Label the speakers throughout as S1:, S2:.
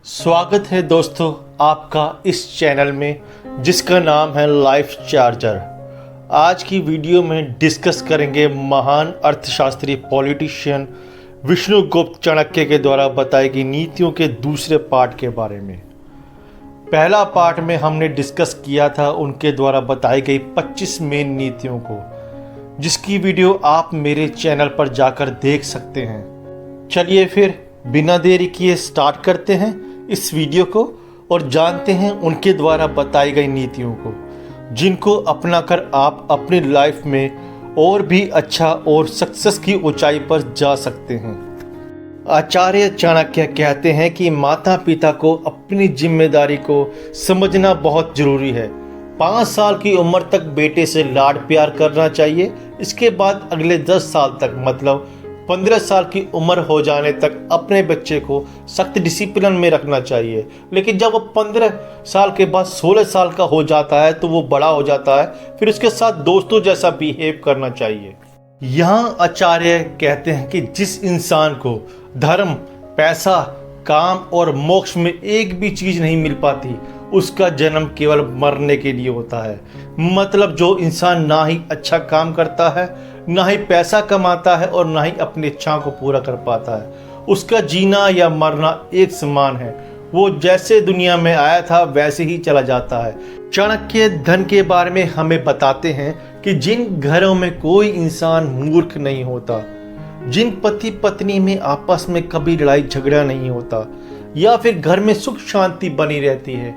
S1: स्वागत है दोस्तों आपका इस चैनल में जिसका नाम है लाइफ चार्जर। आज की वीडियो में डिस्कस करेंगे महान अर्थशास्त्री पॉलिटिशियन विष्णुगुप्त चाणक्य के द्वारा बताई गई नीतियों के दूसरे पार्ट के बारे में। पहला पार्ट में हमने डिस्कस किया था उनके द्वारा बताई गई 25 मेन नीतियों को, जिसकी वीडियो आप मेरे चैनल पर जाकर देख सकते हैं। चलिए फिर बिना देरी किए स्टार्ट करते हैं इस वीडियो को और जानते हैं उनके द्वारा बताई गई नीतियों को, जिनको अपनाकर आप अपनी लाइफ में और भी अच्छा और सक्सेस की ऊंचाई पर जा सकते हैं। आचार्य चाणक्य कहते हैं कि माता पिता को अपनी जिम्मेदारी को समझना बहुत जरूरी है। 5 साल की उम्र तक बेटे से लाड प्यार करना चाहिए। इसके बाद अगले 10 साल तक मतलब 15 साल की उम्र हो जाने तक अपने बच्चे को सख्त डिसिप्लिन में रखना चाहिए। लेकिन जब वो 15 साल के बाद 16 साल का हो जाता है तो वो बड़ा हो जाता है, फिर उसके साथ दोस्तों जैसा बिहेव करना चाहिए। यहाँ आचार्य कहते हैं कि जिस इंसान को धर्म, पैसा, काम और मोक्ष में एक भी चीज नहीं मिल पाती, उसका जन्म केवल मरने के लिए होता है। मतलब जो इंसान ना ही अच्छा काम करता है, ना ही पैसा कमाता है और ना ही अपनी इच्छाओं को पूरा कर पाता है, उसका जीना या मरना एक समान है। वो जैसे दुनिया में आया था वैसे ही चला जाता है। चाणक्य धन के बारे में हमें बताते हैं कि जिन घरों में कोई इंसान मूर्ख नहीं होता, जिन पति पत्नी में आपस में कभी लड़ाई झगड़ा नहीं होता या फिर घर में सुख शांति बनी रहती है,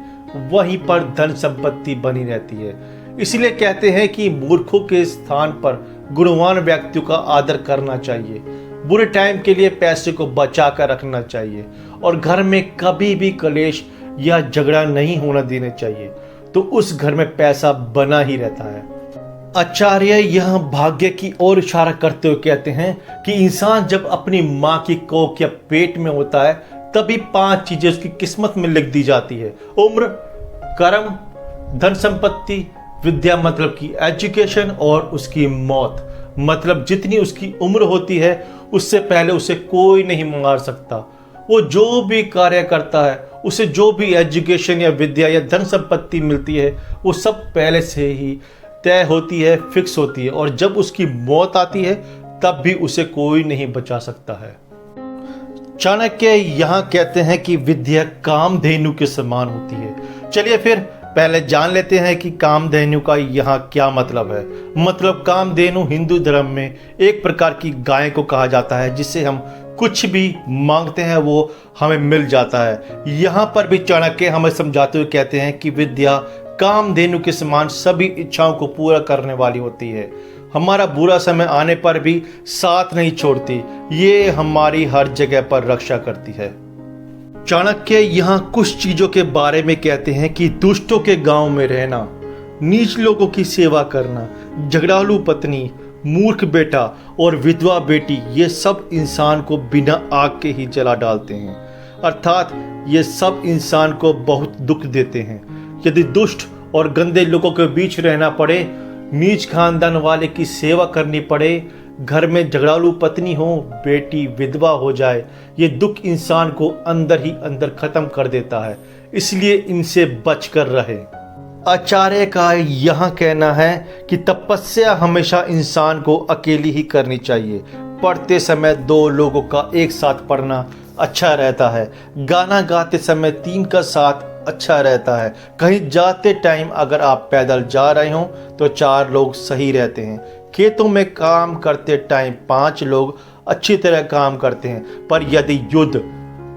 S1: वहीं पर धन संपत्ति बनी रहती है। इसलिए कहते हैं कि मूर्खों के स्थान पर गुणवान व्यक्तियों का आदर करना चाहिए। बुरे टाइम के लिए पैसे को बचा कर रखना चाहिए और घर में कभी भी कलेश या झगड़ा नहीं होना देना चाहिए, तो उस घर में पैसा बना ही रहता है। आचार्य यह भाग्य की ओर इशारा करते हुए कहते हैं कि इंसान जब अपनी माँ की कोख या पेट में होता है तभी 5 चीजें उसकी किस्मत में लिख दी जाती है: उम्र, कर्म, धन संपत्ति, विद्या मतलब की एजुकेशन और उसकी मौत। मतलब जितनी उसकी उम्र होती है उससे पहले उसे कोई नहीं मार सकता। वो जो भी कार्य करता है, उसे जो भी एजुकेशन या विद्या या धन संपत्ति मिलती है, वो सब पहले से ही तय होती है, फिक्स होती है, और जब उसकी मौत आती है तब भी उसे कोई नहीं बचा सकता है। चाणक्य यहाँ कहते हैं कि विद्या कामधेनु के समान होती है। चलिए फिर पहले जान लेते हैं कि कामधेनु का यहाँ क्या मतलब है। मतलब कामधेनु हिंदू धर्म में एक प्रकार की गाय को कहा जाता है, जिससे हम कुछ भी मांगते हैं वो हमें मिल जाता है। यहाँ पर भी चाणक्य हमें समझाते हुए कहते हैं कि विद्या कामधेनु के समान सभी इच्छाओं को पूरा करने वाली होती है। हमारा बुरा समय आने पर भी साथ नहीं छोड़ती, ये हमारी हर जगह पर रक्षा करती है। चाणक्य यहाँ कुछ चीजों के बारे में कहते हैं कि दुष्टों के गांव में रहना, नीच लोगों की सेवा करना, झगड़ालू पत्नी, मूर्ख बेटा और विधवा बेटी, ये सब इंसान को बिना आग के ही जला डालते हैं। अर्थात ये सब इंसान को बहुत दुख देते हैं। यदि दुष्ट और गंदे लोगों के बीच रहना पड़े, नीच खानदान वाले की सेवा करनी पड़े, घर में झगड़ालू पत्नी हो, बेटी विधवा हो जाए, ये दुख इंसान को अंदर ही अंदर खत्म कर देता है। इसलिए इनसे बचकर रहे। आचार्य का यह कहना है कि तपस्या हमेशा इंसान को अकेली ही करनी चाहिए। पढ़ते समय 2 लोगों का एक साथ पढ़ना अच्छा रहता है। गाना गाते समय 3 का साथ अच्छा रहता है। कहीं जाते टाइम अगर आप पैदल जा रहे हो तो 4 लोग सही रहते हैं। खेतों में काम करते टाइम 5 लोग अच्छी तरह काम करते हैं। पर यदि युद्ध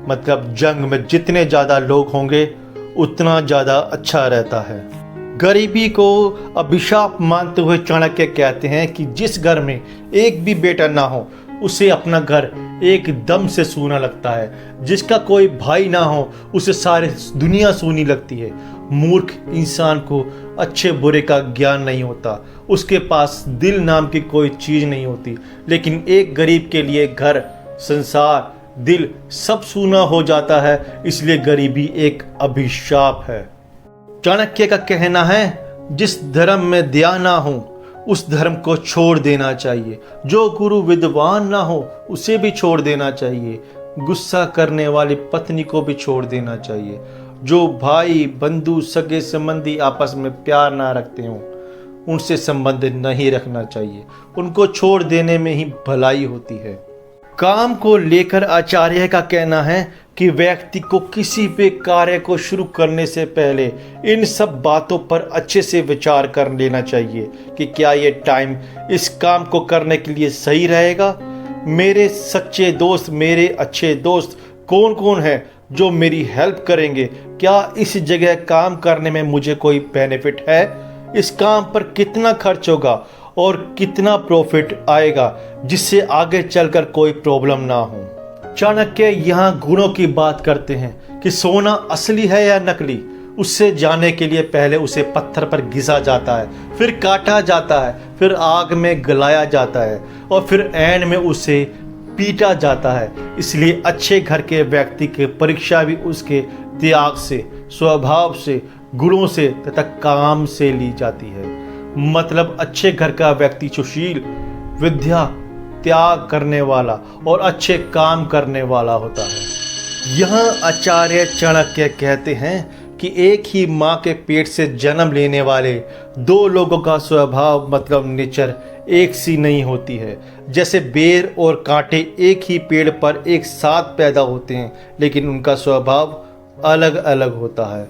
S1: मतलब जंग में जितने ज्यादा लोग होंगे उतना ज्यादा अच्छा रहता है। गरीबी को अभिशाप मानते हुए चाणक्य कहते हैं कि जिस घर में एक भी बेटा ना हो उसे अपना घर एकदम से सूना लगता है। जिसका कोई भाई ना हो उसे सारी दुनिया सूनी लगती है। मूर्ख इंसान को अच्छे बुरे का ज्ञान नहीं होता, उसके पास दिल नाम की कोई चीज नहीं होती। लेकिन एक गरीब के लिए घर, संसार, दिल सब सूना हो जाता है। इसलिए गरीबी एक अभिशाप है। चाणक्य का कहना है जिस धर्म में दया ना हो उस धर्म को छोड़ देना चाहिए। जो गुरु विद्वान ना हो उसे भी छोड़ देना चाहिए। गुस्सा करने वाली पत्नी को भी छोड़ देना चाहिए। जो भाई बंधु सगे संबंधी आपस में प्यार ना रखते हों उनसे संबंध नहीं रखना चाहिए, उनको छोड़ देने में ही भलाई होती है। काम को लेकर आचार्य का कहना है कि व्यक्ति को किसी भी कार्य को शुरू करने से पहले इन सब बातों पर अच्छे से विचार कर लेना चाहिए कि क्या ये टाइम इस काम को करने के लिए सही रहेगा। मेरे सच्चे दोस्त, मेरे अच्छे दोस्त कौन कौन हैं जो मेरी हेल्प करेंगे? क्या इस जगह काम करने में मुझे कोई बेनिफिट है? इस काम पर कितना खर्च होगा और कितना प्रॉफिट आएगा जिससे आगे चलकर कोई प्रॉब्लम ना हो। चाणक्य यहाँ गुणों की बात करते हैं कि सोना असली है या नकली। उससे जानने के लिए पहले उसे पत्थर पर घिसा जाता है, फिर काटा जाता है, फिर आग में गलाया जाता है और फिर एंड में उसे पीटा जाता है। इसलिए अच्छे घर के व्यक्ति की परीक्षा भी उसके त्याग से, स्वभाव से, गुणों से तथा काम से ली जाती है। मतलब अच्छे घर का व्यक्ति सुशील, विद्या, त्याग करने वाला और अच्छे काम करने वाला होता है। यहाँ आचार्य चाणक्य कहते हैं कि एक ही माँ के पेट से जन्म लेने वाले दो लोगों का स्वभाव मतलब नेचर एक सी नहीं होती है। जैसे बेर और कांटे एक ही पेड़ पर एक साथ पैदा होते हैं लेकिन उनका स्वभाव अलग अलग होता है।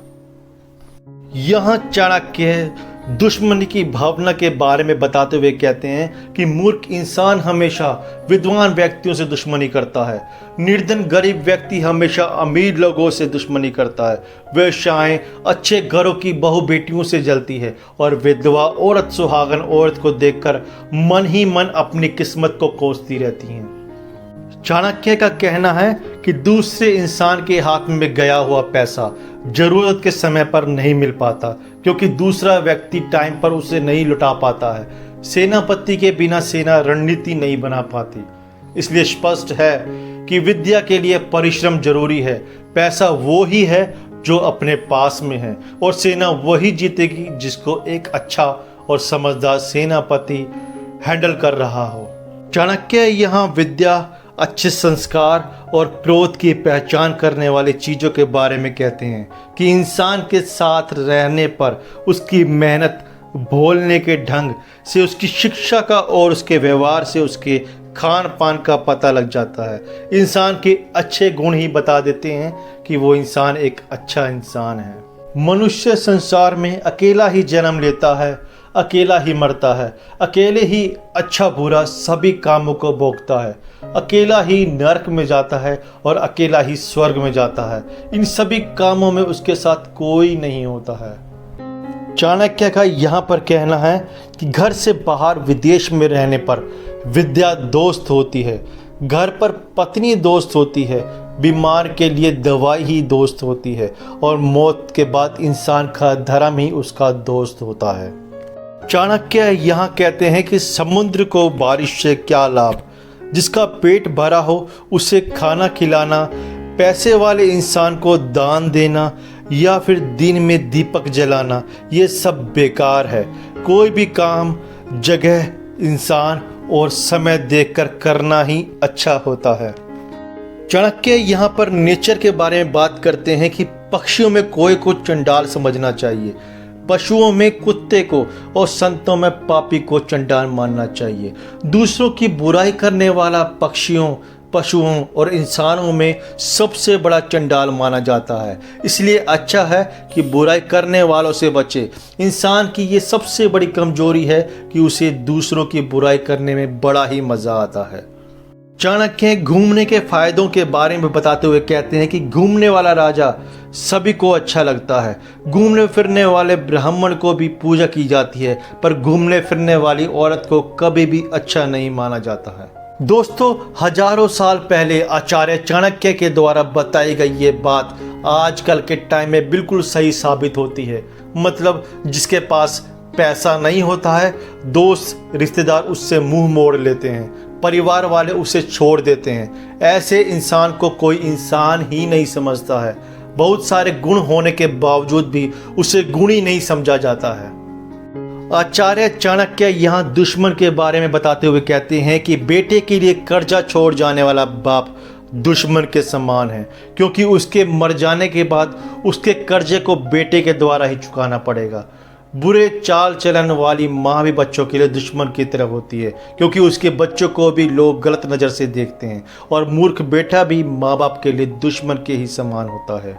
S1: यहाँ चाणक्य दुश्मनी की भावना के बारे में बताते हुए कहते हैं कि मूर्ख इंसान हमेशा विद्वान व्यक्तियों से दुश्मनी करता है, निर्धन गरीब व्यक्ति हमेशा अमीर लोगों से दुश्मनी करता है, वेश्याएं अच्छे घरों की बहू बेटियों से जलती है और विधवा औरत सुहागन औरत को देखकर मन ही मन अपनी किस्मत को कोसती रहती हैं। चाणक्य का कहना है कि दूसरे इंसान के हाथ में गया हुआ पैसा जरूरत के समय पर नहीं मिल पाता क्योंकि दूसरा व्यक्ति टाइम पर उसे नहीं लुटा पाता है। सेनापति के बिना सेना रणनीति नहीं बना पाती। इसलिए स्पष्ट है कि विद्या के लिए परिश्रम जरूरी है। पैसा वो ही है जो अपने पास में है और सेना वही जीतेगी जिसको एक अच्छा और समझदार सेनापति हैंडल कर रहा हो। चाणक्य यहाँ विद्या, अच्छे संस्कार और क्रोध की पहचान करने वाली चीज़ों के बारे में कहते हैं कि इंसान के साथ रहने पर उसकी मेहनत, बोलने के ढंग से, उसकी शिक्षा का और उसके व्यवहार से उसके खान पान का पता लग जाता है। इंसान के अच्छे गुण ही बता देते हैं कि वो इंसान एक अच्छा इंसान है। मनुष्य संसार में अकेला ही जन्म लेता है, अकेला ही मरता है, अकेले ही अच्छा बुरा सभी कामों को भोगता है, अकेला ही नरक में जाता है और अकेला ही स्वर्ग में जाता है। इन सभी कामों में उसके साथ कोई नहीं होता है। चाणक्य का यहाँ पर कहना है कि घर से बाहर विदेश में रहने पर विद्या दोस्त होती है, घर पर पत्नी दोस्त होती है, बीमार के लिए दवाई ही दोस्त होती है और मौत के बाद इंसान का धर्म ही उसका दोस्त होता है। चाणक्य यहाँ कहते हैं कि समुद्र को बारिश से क्या लाभ, जिसका पेट भरा हो उसे खाना खिलाना, पैसे वाले इंसान को दान देना या फिर दिन में दीपक जलाना, ये सब बेकार है। कोई भी काम जगह, इंसान और समय देखकर करना ही अच्छा होता है। चाणक्य यहाँ पर नेचर के बारे में बात करते हैं कि पक्षियों में कोई को चंडाल समझना चाहिए, पशुओं में कुत्ते को और संतों में पापी को चंडाल मानना चाहिए। दूसरों की बुराई करने वाला पक्षियों, पशुओं और इंसानों में सबसे बड़ा चंडाल माना जाता है। इसलिए अच्छा है कि बुराई करने वालों से बचे। इंसान की ये सबसे बड़ी कमजोरी है कि उसे दूसरों की बुराई करने में बड़ा ही मजा आता है। चाणक्य घूमने के फायदों के बारे में बताते हुए कहते हैं कि घूमने वाला राजा सभी को अच्छा लगता है। घूमने फिरने वाले ब्राह्मण को भी पूजा की जाती है, पर घूमने फिरने वाली औरत को कभी भी अच्छा नहीं माना जाता है। दोस्तों, हजारों साल पहले आचार्य चाणक्य के द्वारा बताई गई ये बात आजकल के टाइम में बिल्कुल सही साबित होती है। मतलब जिसके पास पैसा नहीं होता है, दोस्त रिश्तेदार उससे मुंह मोड़ लेते हैं, परिवार वाले उसे छोड़ देते हैं। ऐसे इंसान को कोई इंसान ही नहीं समझता है। बहुत सारे गुण होने के बावजूद भी उसे गुणी नहीं समझा जाता है। आचार्य चाणक्य यहाँ दुश्मन के बारे में बताते हुए कहते हैं कि बेटे के लिए कर्जा छोड़ जाने वाला बाप दुश्मन के समान है, क्योंकि उसके मर जाने के बाद उसके कर्जे को बेटे के द्वारा ही चुकाना पड़ेगा। बुरे चाल चलन वाली माँ भी बच्चों के लिए दुश्मन की तरह होती है, क्योंकि उसके बच्चों को भी लोग गलत नज़र से देखते हैं, और मूर्ख बेटा भी माँ बाप के लिए दुश्मन के ही समान होता है।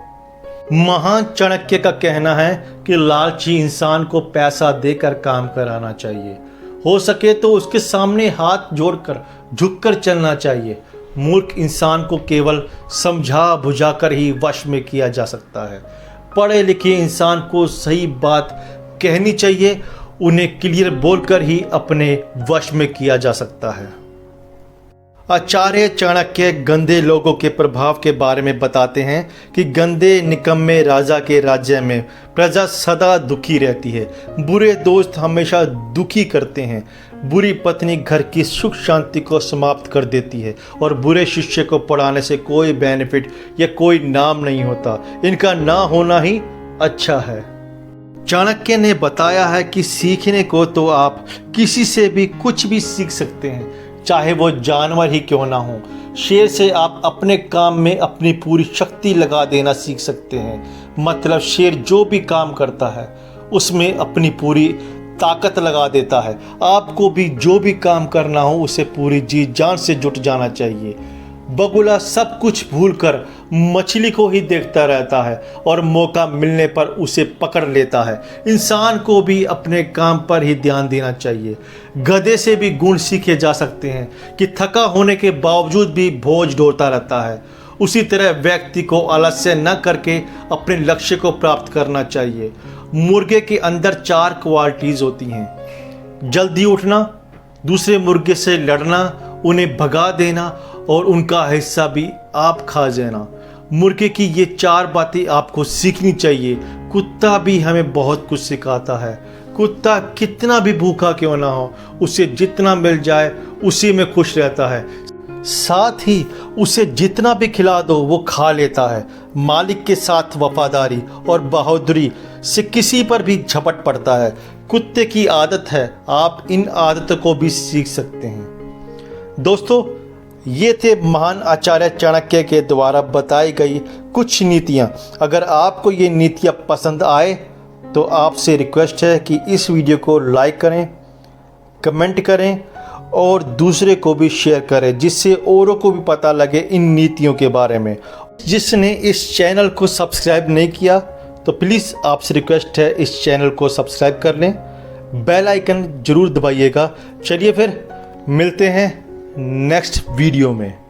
S1: महान चाणक्य का कहना है कि लालची इंसान को पैसा देकर काम कराना चाहिए, हो सके तो उसके सामने हाथ जोड़कर झुककर चलना चाहिए। मूर्ख इंसान को केवल समझा बुझाकर ही वश में किया जा सकता है। पढ़े लिखे इंसान को सही बात कहनी चाहिए, उन्हें क्लियर बोलकर ही अपने वश में किया जा सकता है। आचार्य चाणक्य गंदे लोगों के प्रभाव के बारे में बताते हैं कि गंदे निकम्मे राजा के राज्य में प्रजा सदा दुखी रहती है। बुरे दोस्त हमेशा दुखी करते हैं। बुरी पत्नी घर की सुख शांति को समाप्त कर देती है, और बुरे शिष्य को पढ़ाने से कोई बेनिफिट या कोई नाम नहीं होता। इनका ना होना ही अच्छा है। चाणक्य ने बताया है कि सीखने को तो आप किसी से भी कुछ भी सीख सकते हैं, चाहे वो जानवर ही क्यों ना हो। शेर से आप अपने काम में अपनी पूरी शक्ति लगा देना सीख सकते हैं। मतलब शेर जो भी काम करता है उसमें अपनी पूरी ताकत लगा देता है। आपको भी जो भी काम करना हो उसे पूरी जी जान से जुट जाना चाहिए। बगुला सब कुछ भूलकर मछली को ही देखता रहता है और मौका मिलने पर उसे पकड़ लेता है। इंसान को भी अपने काम पर ही ध्यान देना चाहिए। गधे से भी गुण सीखे जा सकते हैं कि थका होने के बावजूद भी बोझ ढोता रहता है। उसी तरह व्यक्ति को आलस्य न करके अपने लक्ष्य को प्राप्त करना चाहिए। मुर्गे के अंदर 4 क्वालिटीज होती हैं: जल्दी उठना, दूसरे मुर्गे से लड़ना, उन्हें भगा देना और उनका हिस्सा भी आप खा जाना। मुर्गे की ये 4 बातें आपको सीखनी चाहिए। कुत्ता भी हमें बहुत कुछ सिखाता है। कुत्ता कितना भी भूखा क्यों ना हो, उसे जितना मिल जाए उसी में खुश रहता है। साथ ही उसे जितना भी खिला दो वो खा लेता है। मालिक के साथ वफादारी और बहादुरी से किसी पर भी झपट पड़ता है। कुत्ते की आदत है, आप इन आदतों को भी सीख सकते हैं। दोस्तों, ये थे महान आचार्य चाणक्य के द्वारा बताई गई कुछ नीतियाँ। अगर आपको ये नीतियाँ पसंद आए तो आपसे रिक्वेस्ट है कि इस वीडियो को लाइक करें, कमेंट करें और दूसरे को भी शेयर करें, जिससे औरों को भी पता लगे इन नीतियों के बारे में। जिसने इस चैनल को सब्सक्राइब नहीं किया तो प्लीज़ आपसे रिक्वेस्ट है इस चैनल को सब्सक्राइब कर लें, बेल आइकन ज़रूर दबाइएगा। चलिए फिर मिलते हैं नेक्स्ट वीडियो में।